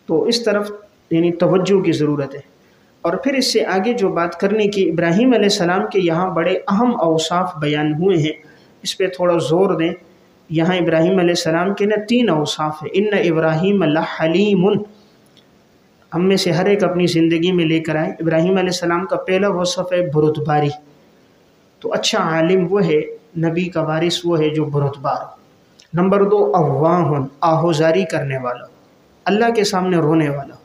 تو اس طرف یعنی توجہ کی ضرورت ہے۔ اور پھر اس سے آگے جو بات کرنے کی، ابراہیم علیہ السلام کے یہاں بڑے اہم اوصاف بیان ہوئے ہیں، اس پہ تھوڑا زور دیں۔ یہاں ابراہیم علیہ السلام کے 3 اوصاف ہیں۔ ان ابراہیم لحلیم، ہم میں سے ہر ایک اپنی زندگی میں لے کر آئے۔ ابراہیم علیہ السلام کا پہلا وصف ہے بردباری، تو اچھا عالم وہ ہے، نبی کا وارث وہ ہے جو بردبار ہو۔ نمبر 2 اواہ، آہوزاری کرنے والا، اللہ کے سامنے رونے والا۔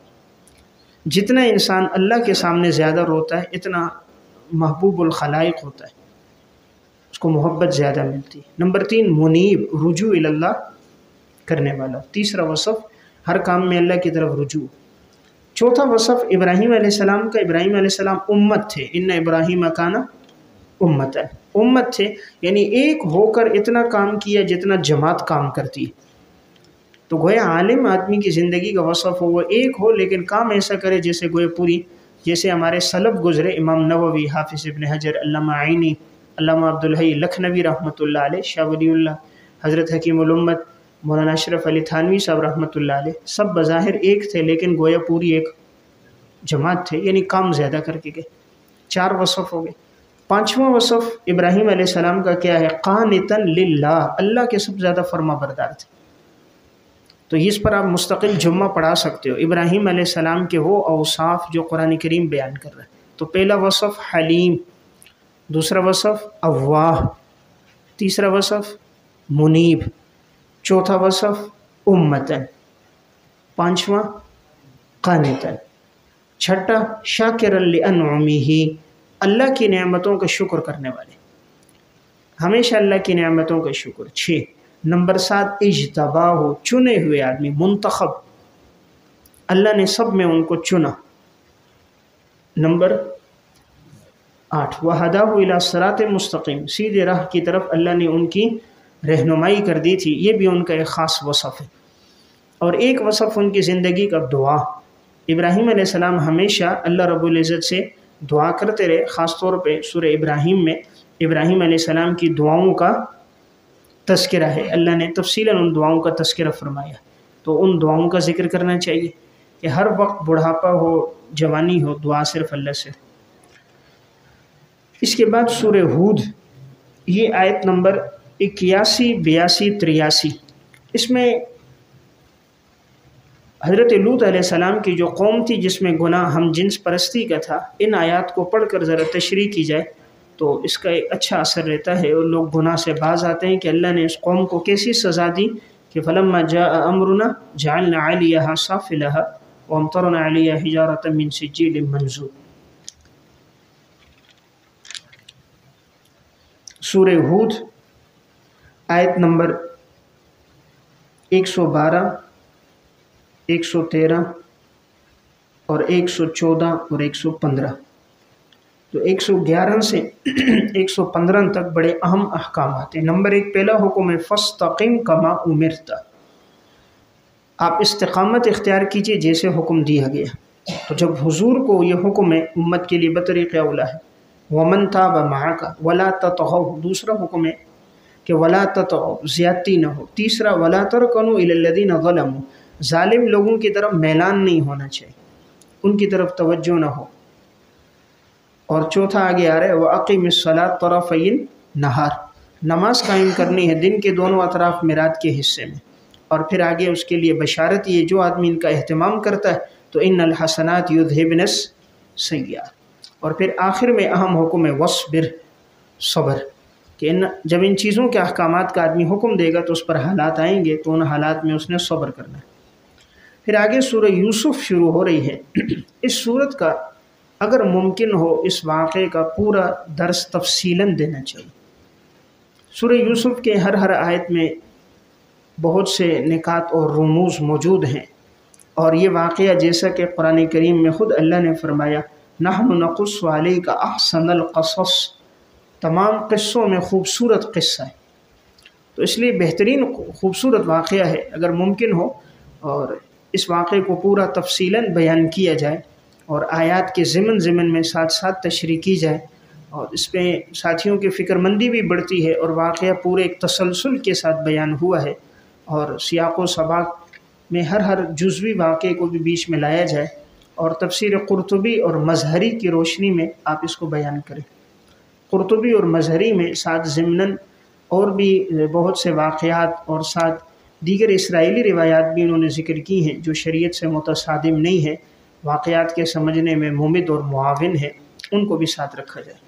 جتنا انسان اللہ کے سامنے زیادہ روتا ہے اتنا محبوب الخلائق ہوتا ہے، اس کو محبت زیادہ ملتی ہے۔ نمبر 3 منیب، رجوع اللہ کرنے والا، تیسرا وصف ہر کام میں اللہ کی طرف رجوع۔ چوتھا وصف ابراہیم علیہ السلام کا، ابراہیم علیہ السلام امت تھے، ان ابراہیم کان امتا، امت تھے، یعنی ایک ہو کر اتنا کام کیا جتنا جماعت کام کرتی ہے۔ تو گویا عالم آدمی کی زندگی کا وصف ہو وہ ایک ہو لیکن کام ایسا کرے جیسے گویا پوری، جیسے ہمارے سلف گزرے، امام نووی، حافظ ابن حجر، علامہ عینی، علامہ عبدالحی لکھنوی رحمۃ اللہ علیہ، شاہ ولی اللہ، حضرت حکیم الامت مولانا اشرف علی تھانوی صاحب رحمۃ اللہ علیہ، سب بظاہر ایک تھے لیکن گویا پوری ایک جماعت تھے، یعنی کام زیادہ کر کے گئے۔ 4 وصف ہو گئے۔ 5واں وصف ابراہیم علیہ السلام کا کیا ہے؟ قانتاً للہ، اللہ کے سب زیادہ فرما بردار تھے۔ تو اس پر آپ مستقل جمعہ پڑھا سکتے ہو، ابراہیم علیہ السلام کے وہ اوصاف جو قرآن کریم بیان کر رہا ہے۔ تو پہلا وصف حلیم، دوسرا وصف اواہ، تیسرا وصف منیب، چوتھا وصف امتن، 5واں قانتاً، چھٹا شاکرا لانعمہ، اللہ کی نعمتوں کا شکر کرنے والے، ہمیشہ اللہ کی نعمتوں کا شکر۔ 6 نمبر 7 اجتباہ، چنے ہوئے آدمی، منتخب، اللہ نے سب میں ان کو چنا۔ نمبر 8 وہداہ الی صراط مستقیم، سیدھے راہ کی طرف اللہ نے ان کی رہنمائی کر دی تھی، یہ بھی ان کا ایک خاص وصف ہے۔ اور ایک وصف ان کی زندگی کا دعا، ابراہیم علیہ السلام ہمیشہ اللہ رب العزت سے دعا کرتے رہے، خاص طور پہ سورہ ابراہیم میں ابراہیم علیہ السلام کی دعاؤں کا تذکرہ ہے، اللہ نے تفصیلاً ان دعاؤں کا تذکرہ فرمایا، تو ان دعاؤں کا ذکر کرنا چاہیے کہ ہر وقت بڑھاپا ہو جوانی ہو دعا صرف اللہ سے۔ اس کے بعد سورہ ہود، یہ آیت نمبر 81، 82، 83، اس میں حضرت لوط علیہ السلام کی جو قوم تھی جس میں گناہ ہم جنس پرستی کا تھا، ان آیات کو پڑھ کر ذرا تشریح کی جائے تو اس کا ایک اچھا اثر رہتا ہے، اور لوگ گناہ سے باز آتے ہیں کہ اللہ نے اس قوم کو کیسی سزا دی کہ فلما جاء امرنا جعلنا علیہا سافلہا وامطرنا علیہا حجارۃ من سجیل منضود۔ سورہ ہود آیت نمبر 112، 113 اور 114 اور 115، تو 111 سے 115 تک بڑے اہم احکامات ہیں۔ نمبر 1 پہلا حکم ہے فاستقم کما امرت، آپ استقامت اختیار کیجئے جیسے حکم دیا گیا۔ تو جب حضور کو یہ حکم ہے امت کے لیے بطریق اولا ہے، ومن تاب معک ولا تطغوا، دوسرا حکم ہے کہ ولا تطغوا، زیادتی نہ ہو۔ تیسرا ولا ترکنوا الی الذین ظلموا، ظالم لوگوں کی طرف میلان نہیں ہونا چاہیے، ان کی طرف توجہ نہ ہو۔ اور چوتھا آگے آ رہا ہے وَأَقِمِ الصَّلَاةَ طَرَفَيِ النَّهَارِ، نماز قائم کرنی ہے دن کے دونوں اطراف میں، رات کے حصے میں۔ اور پھر آگے اس کے لیے بشارت یہ جو آدمی ان کا اہتمام کرتا ہے تو ان الحسنات یذہبن السیئات۔ اور پھر آخر میں اہم حکم ہے وَاصْبِرْ، صبر، کہ جب ان چیزوں کے احکامات کا آدمی حکم دے گا تو اس پر حالات آئیں گے، تو ان حالات میں اس نے صبر کرنا ہے۔ پھر آگے سورہ یوسف شروع ہو رہی ہے۔ اس سورت کا اگر ممکن ہو اس واقعے کا پورا درس تفصیلاً دینا چاہیے۔ سورہ یوسف کے ہر آیت میں بہت سے نکات اور رموز موجود ہیں، اور یہ واقعہ جیسا کہ قرآن کریم میں خود اللہ نے فرمایا نحن نقص علیک احسن القصص، تمام قصوں میں خوبصورت قصہ ہے، تو اس لیے بہترین خوبصورت واقعہ ہے۔ اگر ممکن ہو اور اس واقعے کو پورا تفصیلاً بیان کیا جائے اور آیات کے ضمن میں ساتھ ساتھ تشریح کی جائے، اور اس پہ ساتھیوں کی فکر مندی بھی بڑھتی ہے، اور واقعہ پورے ایک تسلسل کے ساتھ بیان ہوا ہے، اور سیاق و سباق میں ہر جزوی واقعے کو بھی بیچ میں لایا جائے، اور تفسیر قرطبی اور مظہری کی روشنی میں آپ اس کو بیان کریں۔ قرطبی اور مظہری میں ساتھ ضمناً اور بھی بہت سے واقعات اور ساتھ دیگر اسرائیلی روایات بھی انہوں نے ذکر کی ہیں جو شریعت سے متصادم نہیں ہے، واقعات کے سمجھنے میں ممد اور معاون ہے، ان کو بھی ساتھ رکھا جائے۔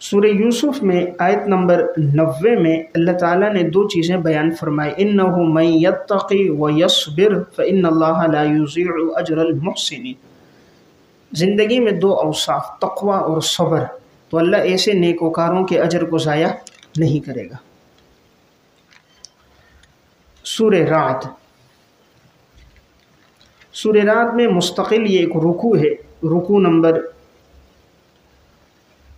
سورہ یوسف میں آیت نمبر 90 میں اللہ تعالیٰ نے دو چیزیں بیان فرمائی، اِنَّهُ مَن يَتَّقِ وَيَصْبِرْ فَإِنَّ اللَّهَ لَا يُضِيعُ أَجْرَ الْمُحْسِنِينَ۔ زندگی میں دو اوصاف، تقوی اور صبر، تو اللہ ایسے نیکوکاروں کے اجر کو ضائع نہیں کرے گا۔ سورہ رعد، سورہ رعد میں مستقل یہ ایک رکوع ہے، رکوع نمبر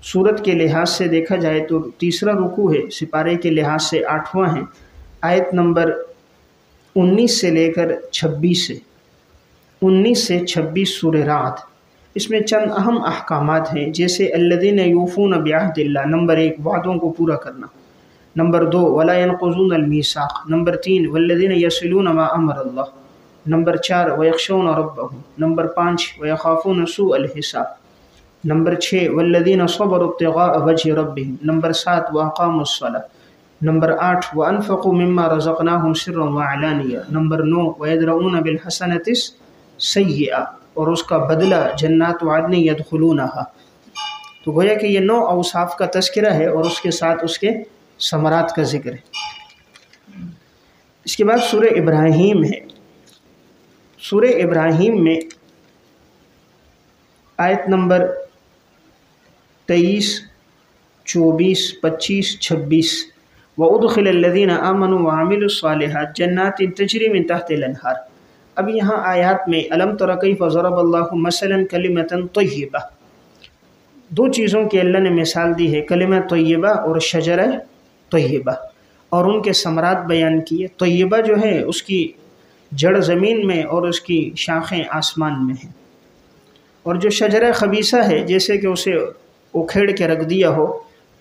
سورت کے لحاظ سے دیکھا جائے تو تیسرا رکوع ہے، سپارے کے لحاظ سے 8واں ہے، آیت نمبر 19 سے لے کر 26 ہے، 19 سے 26 سورہ رعد۔ اس میں چند اہم احکامات ہیں، جیسے الذین یوفون بعہد اللہ، نمبر 1 وعدوں کو پورا کرنا، نمبر 2 ولا ينقضون الميثاق، نمبر 3 والذین یصلون ما امر اللہ، نمبر 4 ویخشون ربهم، نمبر 5 ویخافون سوء الحساب، نمبر 6 والذین صبروا ابتغاء وجہ ربهم، نمبر 7 واقاموا الصلاۃ، نمبر 8 وانفقوا مما رزقناهم سرا وعلانیہ، نمبر 9 ویدرؤون بالحسنۃ السیئۃ، اور اس کا بدلہ جنات عدن یدخلونها۔ تو گویا کہ یہ 9 اوصاف کا تذکرہ ہے اور اس کے ساتھ اس کے ثمرات کا ذکر ہے۔ اس کے بعد سورہ ابراہیم ہے، سورہ ابراہیم میں آیت نمبر 23، 24، 25، 26 وَأُدْخِلَ الَّذِينَ آمَنُوا وَعَمِلُوا الصَّالِحَاتِ جَنَّاتٍ تَجْرِي مِن تَحْتِهَا الْأَنْهَارُ۔ اب یہاں آیات میں الم تر کیف ضرب اللہ مثلا کلمۃ طیبہ، دو چیزوں کی اللہ نے مثال دی ہے، کلمہ طیبہ اور شجرہ طیبہ، اور ان کے ثمرات بیان کیے۔ طیبہ جو ہے اس کی جڑ زمین میں اور اس کی شاخیں آسمان میں ہیں، اور جو شجرہ خبیثہ ہے جیسے کہ اسے اکھیڑ کے رکھ دیا ہو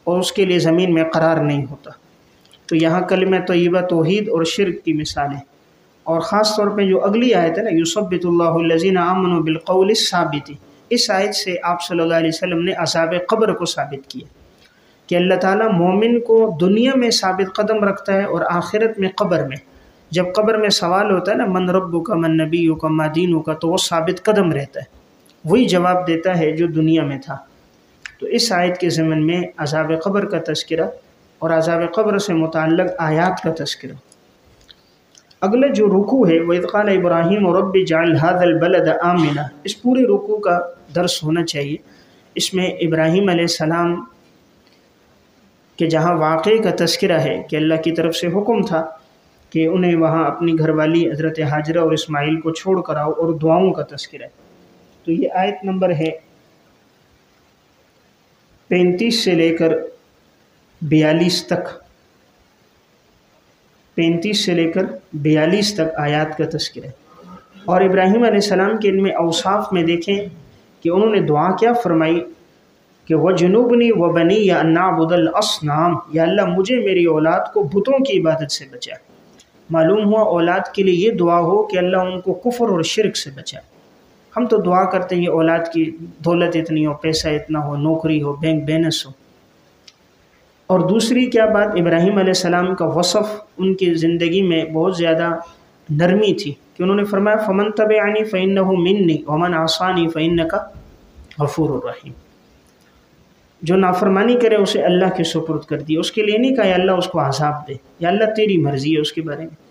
اور اس کے لیے زمین میں قرار نہیں ہوتا، تو یہاں کلمہ طیبہ توحید اور شرک کی مثال ہے۔ اور خاص طور پہ جو اگلی آیت ہے نا یثبت اللہ الذین آمنوا بالقول الثابت، اس آیت سے آپ صلی اللہ علیہ وسلم نے عذاب قبر کو ثابت کیا کہ اللہ تعالیٰ مومن کو دنیا میں ثابت قدم رکھتا ہے، اور آخرت میں قبر میں جب قبر میں سوال ہوتا ہے نا من ربک من نبیک ما دینک، تو وہ ثابت قدم رہتا ہے، وہی جواب دیتا ہے جو دنیا میں تھا۔ تو اس آیت کے ضمن میں عذاب قبر کا تذکرہ اور عذاب قبر سے متعلق آیات کا تذکرہ۔ اگلا جو رکوع ہے وَإِذْ قَالَ إِبْرَاهِيمُ رَبِّ اجْعَلْ هَذَا الْبَلَدَ آمِنًا، اس پورے رکوع کا درس ہونا چاہیے۔ اس میں ابراہیم علیہ السلام کے جہاں واقعے کا تذکرہ ہے کہ اللہ کی طرف سے حکم تھا کہ انہیں وہاں اپنی گھر والی حضرت ہاجرہ اور اسماعیل کو چھوڑ کر آؤ، اور دعاؤں کا تذکرہ ہے۔ تو یہ آیت نمبر ہے 35 سے لے کر 42 تک، 35 سے لے کر 42 تک آیات کا تذکرہ ہے۔ اور ابراہیم علیہ السلام کے ان میں اوصاف میں دیکھیں کہ انہوں نے دعا کیا فرمائی کہ وَجُنُوبْنِي وَبَنِيَّ أَن نَّعْبُدَ الْأَصْنَامَ، یا اللہ مجھے میری اولاد کو بتوں کی عبادت سے بچا۔ معلوم ہوا اولاد کے لیے یہ دعا ہو کہ اللہ ان کو کفر اور شرک سے بچائے۔ ہم تو دعا کرتے ہیں اولاد کی دولت اتنی ہو، پیسہ اتنا ہو، نوکری ہو، بینک بیلنس ہو۔ اور دوسری کیا بات، ابراہیم علیہ السلام کا وصف ان کی زندگی میں بہت زیادہ نرمی تھی کہ انہوں نے فرمایا فمن تبعنی فإنہ منی ومن عصانی فإنک غفور الرحیم، جو نافرمانی کرے اسے اللہ کے سپرد کر دی، اس کے لیے نہیں کہا یا اللہ اس کو عذاب دے، یا اللہ تیری مرضی ہے اس کے بارے میں۔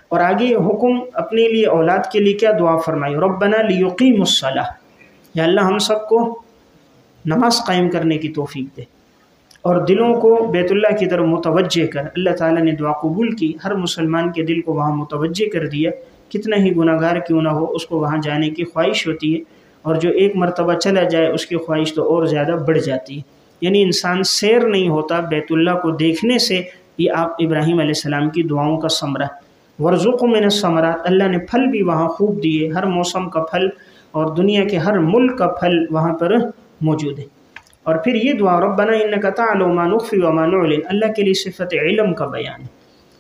اور آگے حکم اپنے لیے اولاد کے لیے کیا دعا فرمائی، ربنا لیقیموا الصلاۃ، یا اللہ ہم سب کو نماز قائم کرنے کی توفیق دے، اور دلوں کو بیت اللہ کی طرف متوجہ کر۔ اللہ تعالیٰ نے دعا قبول کی، ہر مسلمان کے دل کو وہاں متوجہ کر دیا، کتنا ہی گناہ گار کیوں نہ ہو اس کو وہاں جانے کی خواہش ہوتی ہے، اور جو ایک مرتبہ چلا جائے اس کی خواہش تو اور زیادہ بڑھ جاتی ہے۔ یعنی انسان سیر نہیں ہوتا بیت اللہ کو دیکھنے سے، یہ آپ ابراہیم علیہ السلام کی دعاؤں کا ثمرہ۔ وَارْزُقْ مِنَ الثَّمَرَاتِ، اللہ نے پھل بھی وہاں خوب دیے، ہر موسم کا پھل اور دنیا کے ہر ملک کا پھل وہاں پر موجود ہے۔ اور پھر یہ دعا ربنا انک تعلم ما نخفی وما نعلن، اللہ کے لیے صفت علم کا بیان ہے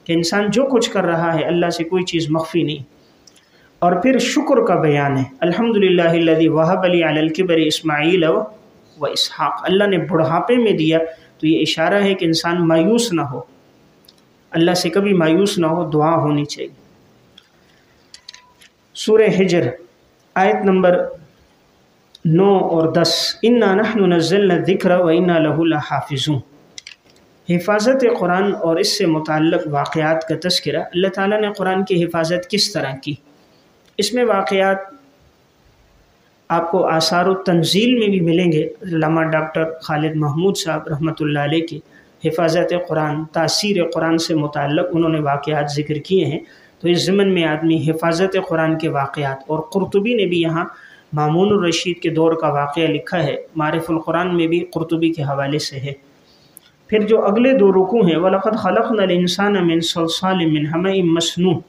کہ انسان جو کچھ کر رہا ہے اللہ سے کوئی چیز مخفی نہیں۔ اور پھر شکر کا بیان ہے، الحمدللہ الذی وہب لی علی الکبر اسماعیل و اسحاق، اللہ نے بڑھاپے میں دیا، تو یہ اشارہ ہے کہ انسان مایوس نہ ہو، اللہ سے کبھی مایوس نہ ہو، دعا ہونی چاہیے۔ سورہ ہجر آیت نمبر 9 اور 10، انا نحن نزلنا الذکر وانا لہ لحافظون، حفاظت قرآن اور اس سے متعلق واقعات کا تذکرہ۔ اللہ تعالیٰ نے قرآن کی حفاظت کس طرح کی، اس میں واقعات آپ کو آثار و تنزیل میں بھی ملیں گے۔ علامہ ڈاکٹر خالد محمود صاحب رحمۃ اللہ علیہ کی حفاظت قرآن، تاثیر قرآن سے متعلق انہوں نے واقعات ذکر کیے ہیں، تو اس ضمن میں آدمی حفاظت قرآن کے واقعات، اور قرطبی نے بھی یہاں مامون الرشید کے دور کا واقعہ لکھا ہے، معارف القرآن میں بھی قرطبی کے حوالے سے ہے۔ پھر جو اگلے دو رکوع ہیں، وَلَقَدْ خَلَقْنَا الْإِنسَانَ مِنْ صَلْصَالٍ مِّنْ حَمَإٍ مَّسْنُونٍ،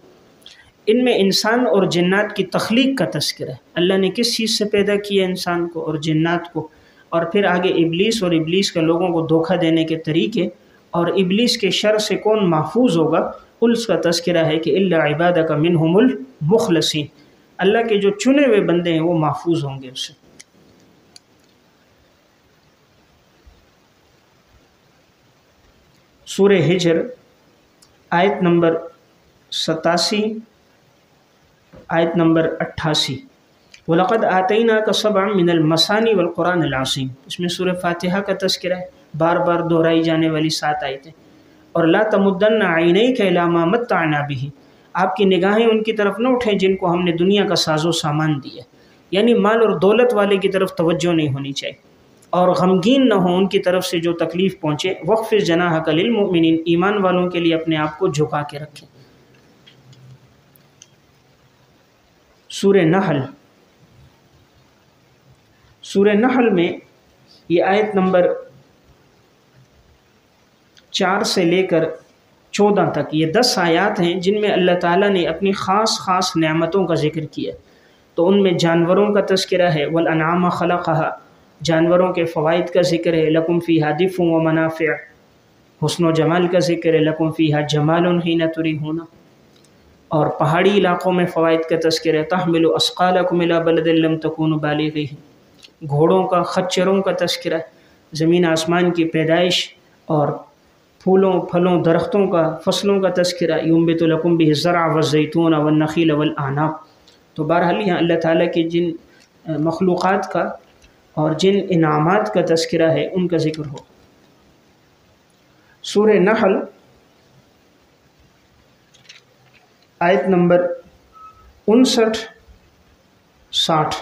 ان میں انسان اور جنات کی تخلیق کا تذکرہ ہے، اللہ نے کس چیز سے پیدا کیا انسان کو اور جنات کو، اور پھر آگے ابلیس اور ابلیس کا لوگوں کو دھوکہ دینے کے طریقے، اور ابلیس کے شر سے کون محفوظ ہوگا، اس کا تذکرہ ہے کہ الا عبادک منہم المخلصین، اللہ کے جو چنے ہوئے بندے ہیں وہ محفوظ ہوں گے اس سے۔ سورہ ہجر آیت نمبر 87، آیت نمبر 88، وَلَقَدْ آتَيْنَاكَ سَبْعًا مِنَ الْمَثَانِي وَالْقُرْآنِ الْعَظِيمِ، اس میں سورہ فاتحہ کا تذکرہ ہے، بار بار دہرائی جانے والی 7 آیتیں۔ اور لا تمدن عینیک الی ما متعنا بہ، آپ کی نگاہیں ان کی طرف نہ اٹھیں جن کو ہم نے دنیا کا ساز و سامان دیا، یعنی مال اور دولت والے کی طرف توجہ نہیں ہونی چاہیے، اور غمگین نہ ہوں ان کی طرف سے جو تکلیف پہنچے۔ وَاخْفِضْ جَنَاحَكَ لِلْمُؤْمِنِينَ، ایمان والوں کے لیے اپنے آپ کو جھکا کے رکھیں۔ سورہ نحل، سورہ نحل میں یہ آیت نمبر 4 سے لے کر 14 تک، یہ 10 آیات ہیں جن میں اللہ تعالیٰ نے اپنی خاص خاص نعمتوں کا ذکر کیا، تو ان میں جانوروں کا تذکرہ ہے، والانعام خلقہا، جانوروں کے فوائد کا ذکر ہے، لکم فیہا دفء و منافع، حسن و جمال کا ذکر ہے، لکم فیہا جمال حین تریحون، اور پہاڑی علاقوں میں فوائد کا تذکرہ ہے، تحمل اثقالکم الی بلد لم تکونوا بالغیہ، گھوڑوں کا، خچروں کا تذکرہ ہے، زمین آسمان کی پیدائش اور پھولوں پھلوں درختوں کا، فصلوں کا تذکرہ، ینبت لکم بہ الزرع والزیتون والنخیل والاعناب۔ تو بہرحال یہاں اللہ تعالیٰ کے جن مخلوقات کا اور جن انعامات کا تذکرہ ہے ان کا ذکر ہو۔ سورہ نحل آیت نمبر 59-60،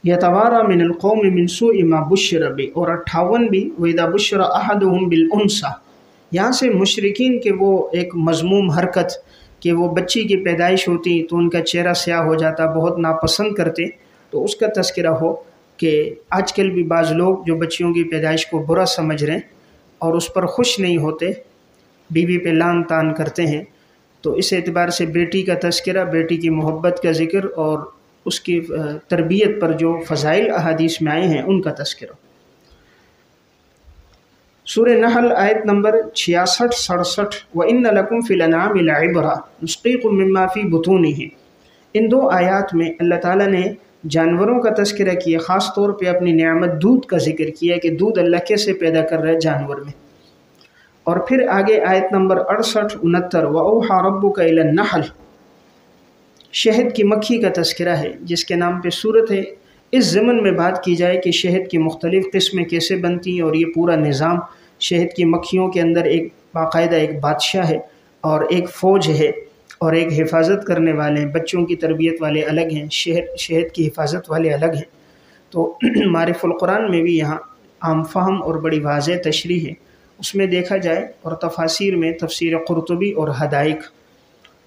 یتوارا من القوم من سوء ما بشر بہ، اور 58 بھی، وَإِذَا بُشِّرَ أَحَدُهُمْ بِالْأُنثىٰ، یہاں سے مشرکین کے وہ ایک مذموم حرکت کہ وہ بچی کی پیدائش ہوتی تو ان کا چہرہ سیاہ ہو جاتا، بہت ناپسند کرتے، تو اس کا تذکرہ ہو کہ آج کل بھی بعض لوگ جو بچیوں کی پیدائش کو برا سمجھ رہے ہیں اور اس پر خوش نہیں ہوتے، بیوی پہ لان تان کرتے ہیں، تو اس اعتبار سے بیٹی کا تذکرہ، بیٹی کی محبت کا ذکر اور اس کی تربیت پر جو فضائل احادیث میں آئے ہیں ان کا تذکرہ۔ سورہ نحل آیت نمبر 66-67، وَإِنَّ لَكُمْ فِي الْأَنْعَامِ لَعِبْرَةً نُسْقِيكُم مِّمَّا فِي بُطُونِهِ، ان 2 آیات میں اللہ تعالیٰ نے جانوروں کا تذکرہ کیا، خاص طور پہ اپنی نعمت دودھ کا ذکر کیا کہ دودھ اللہ کیسے پیدا کر رہا ہے جانور میں۔ اور پھر آگے آیت نمبر 68-69، وَأَوْحَىٰ رَبُّكَ إِلَى النَّحْلِ، شہد کی مکھی کا تذکرہ ہے جس کے نام پہ صورت ہے۔ اس ضمن میں بات کی جائے کہ شہد کی مختلف قسمیں کیسے بنتی ہیں، اور یہ پورا نظام شہد کی مکھیوں کے اندر ایک باقاعدہ ایک بادشاہ ہے اور ایک فوج ہے اور ایک حفاظت کرنے والے ہیں، بچوں کی تربیت والے الگ ہیں، شہد کی حفاظت والے الگ ہیں۔ تو معرف القرآن میں بھی یہاں عام فہم اور بڑی واضح تشریح ہے، اس میں دیکھا جائے، اور تفاسیر میں تفسیر قرطبی اور حدائق،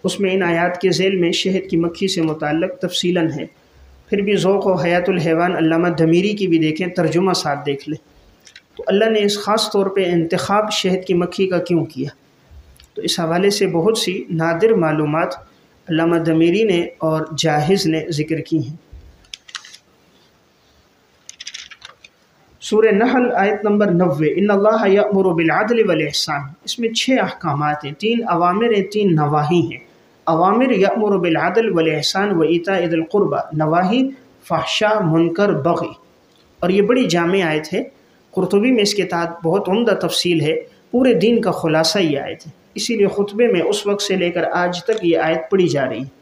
اس میں ان آیات کے ذیل میں شہد کی مکھی سے متعلق تفصیلاً ہے۔ پھر بھی ذوق و حیات الحیوان علامہ دمیری کی بھی دیکھیں، ترجمہ ساتھ دیکھ لیں، تو اللہ نے اس خاص طور پہ انتخاب شہد کی مکھی کا کیوں کیا، تو اس حوالے سے بہت سی نادر معلومات علامہ دمیری نے اور جاہز نے ذکر کی ہیں۔ سورہ نحل آیت نمبر 90، ان اللہ یأمر بالعدل والاحسان، اس میں 6 احکامات ہیں، 3 اوامر ہیں، 3 نواہی ہیں۔ اوامر یأمر بالعدل والاحسان وایتاء ذی القربى، نواہی فحشاء منکر بغی، اور یہ بڑی جامع آیت ہے۔ قرطبی میں اس کے تحت بہت عمدہ تفصیل ہے، پورے دین کا خلاصہ یہ آیت ہے، اسی لیے خطبے میں اس وقت سے لے کر آج تک یہ آیت پڑھی جا رہی ہے۔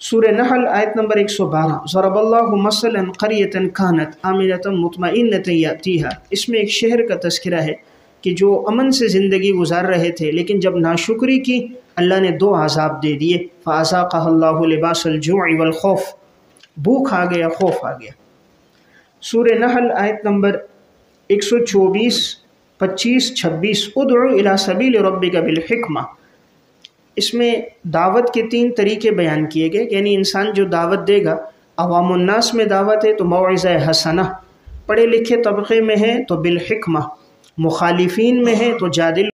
سورہ نحل آیت نمبر 112، ضرب اللہ مثلا قریۃ کانت آمنۃ مطمئنۃ یأتیہا، اس میں ایک شہر کا تذکرہ ہے کہ جو امن سے زندگی گزار رہے تھے، لیکن جب ناشکری کی اللہ نے 2 عذاب دے دیے، فأذاقها اللہ لباس الجوع والخوف، بھوک آ گیا، خوف آ گیا۔ سورہ نحل آیت نمبر 124، 25، 26، ادعو الی سبیل ربک بالحکمہ، اس میں دعوت کے 3 طریقے بیان کیے گئے، یعنی انسان جو دعوت دے گا، عوام الناس میں دعوت ہے تو موعظہ حسنہ، پڑھے لکھے طبقے میں ہے تو بالحکمہ، مخالفین میں ہے تو جادل